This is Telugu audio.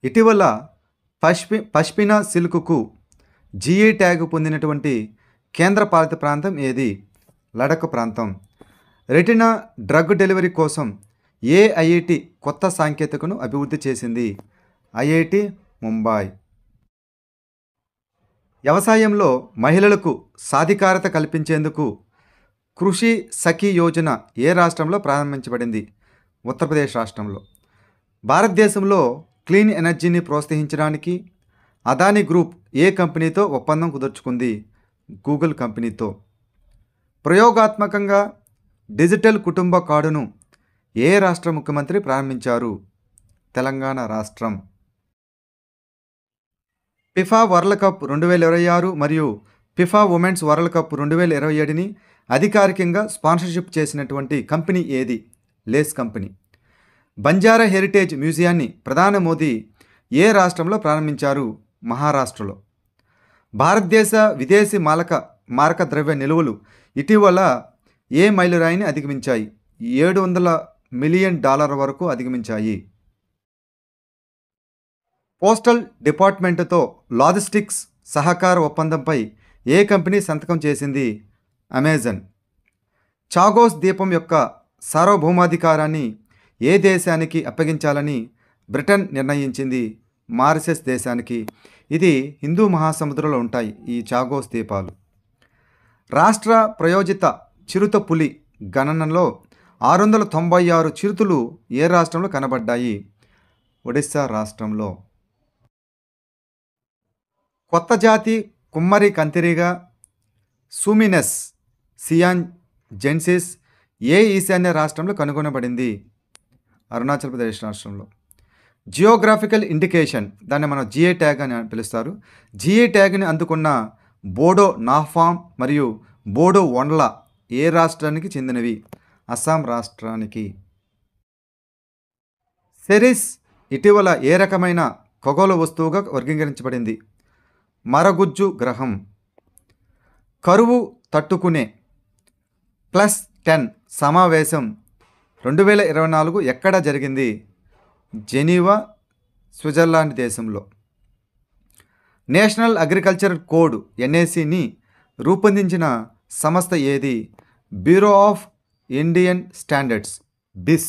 ఇటీవల పష్మినా సిల్క్కు జీఐ ట్యాగ్ పొందినటువంటి కేంద్రపాలిత ప్రాంతం ఏది? లడఖ్ ప్రాంతం. రెటినా డ్రగ్ డెలివరీ కోసం ఏ ఐఐటి కొత్త సాంకేతికను అభివృద్ధి చేసింది? ఐఐటి ముంబై. వ్యవసాయంలో మహిళలకు సాధికారత కల్పించేందుకు కృషి సఖీ యోజన ఏ రాష్ట్రంలో ప్రారంభించబడింది? ఉత్తరప్రదేశ్ రాష్ట్రంలో. భారతదేశంలో క్లీన్ ఎనర్జీని ప్రోత్సహించడానికి అదానీ గ్రూప్ ఏ కంపెనీతో ఒప్పందం కుదుర్చుకుంది? గూగుల్ కంపెనీతో. ప్రయోగాత్మకంగా డిజిటల్ కుటుంబ కార్డును ఏ రాష్ట్ర ముఖ్యమంత్రి ప్రారంభించారు? తెలంగాణ రాష్ట్రం. ఫిఫా వరల్డ్ కప్ 2026 మరియు ఫిఫా ఉమెన్స్ వరల్డ్ కప్ 2027ని అధికారికంగా స్పాన్సర్షిప్ చేసినటువంటి కంపెనీ ఏది? Lay's company. బంజారా హెరిటేజ్ మ్యూజియాన్ని ప్రధాని మోదీ ఏ రాష్ట్రంలో ప్రారంభించారు? మహారాష్ట్రలో. భారతదేశ విదేశీ మారక ద్రవ్య నిల్వలు ఇటీవల ఏ మైలురాయిని అధిగమించాయి? $700 మిలియన్ వరకు అధిగమించాయి. పోస్టల్ డిపార్ట్మెంటుతో లాజిస్టిక్స్ సహకార ఒప్పందంపై ఏ కంపెనీ సంతకం చేసింది? అమెజాన్. చాగోస్ ద్వీపం యొక్క సార్వభౌమాధికారాన్ని ఏ దేశానికి అప్పగించాలని బ్రిటన్ నిర్ణయించింది? మారిషస్ దేశానికి. ఇది హిందూ మహాసముద్రంలో ఉంటాయి ఈ చాగోస్ ద్వీపాలు. రాష్ట్ర ప్రయోజిత చిరుత పులి గణనలో 696 చిరుతలు ఏ రాష్ట్రంలో కనబడ్డాయి? ఒడిశా రాష్ట్రంలో. కొత్త జాతి కుమ్మరి కంతిరీగ సూమినస్ సియాన్జెన్సిస్ ఏ ఈశాన్య రాష్ట్రంలో కనుగొనబడింది? అరుణాచల్ ప్రదేశ్ రాష్ట్రంలో. జియోగ్రాఫికల్ ఇండికేషన్, దాన్ని మనం జిఐ ట్యాగ్ అని పిలుస్తారు. జిఐ ట్యాగ్ని అందుకున్న బోడో నాఫామ్ మరియు బోడో ఒండ్ల ఏ రాష్ట్రానికి చెందినవి? అస్సాం రాష్ట్రానికి. సెరిస్ ఇటీవల ఏ రకమైన ఖగోళ వస్తువుగా వర్గీకరించబడింది? మరగుజ్జు గ్రహం. కరువు తట్టుకునే +10 సమావేశం 2024 ఎక్కడ జరిగింది? జెనీవా, స్విట్జర్లాండ్ దేశంలో. నేషనల్ అగ్రికల్చర్ కోడ్ NACని రూపొందించిన సంస్థ ఏది? Bureau of Indian standards, BIS.